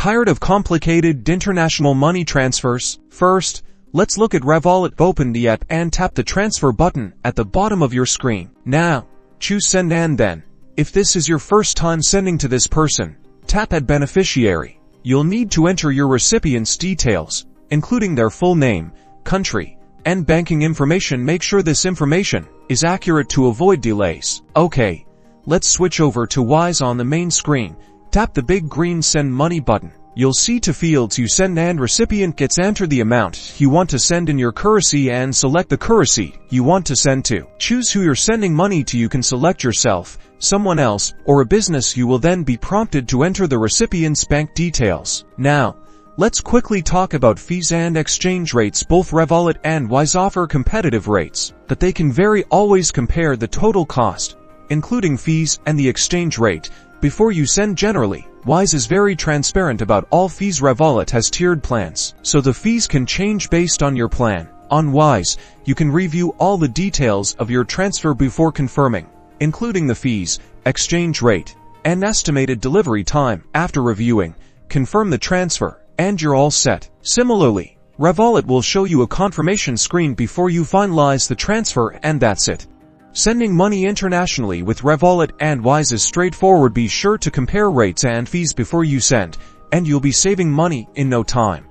Tired of complicated international money transfers? First, let's look at Revolut. Open the app and tap the transfer button at the bottom of your screen. Now, choose Send, and then, if this is your first time sending to this person, tap Add Beneficiary. You'll need to enter your recipient's details, including their full name, country, and banking information. Make sure this information is accurate to avoid delays. Okay, let's switch over to Wise. On the main screen, tap the big green Send Money button. You'll see two fields you send and recipient gets. Enter the amount you want to send in your currency and select the currency you want to send to. Choose who you're sending money to. You can select yourself, someone else, or a business. You will then be prompted to enter the recipient's bank details. Now, let's quickly talk about fees and exchange rates. Both Revolut and Wise offer competitive rates, but they can vary. Always compare the total cost, including fees and the exchange rate, before you send. Generally, Wise is very transparent about all fees. Revolut has tiered plans, so the fees can change based on your plan. On Wise, you can review all the details of your transfer before confirming, including the fees, exchange rate, and estimated delivery time. After reviewing, confirm the transfer, and you're all set. Similarly, Revolut will show you a confirmation screen before you finalize the transfer, and that's it. Sending money internationally with Revolut and Wise is straightforward. Be sure to compare rates and fees before you send, and you'll be saving money in no time.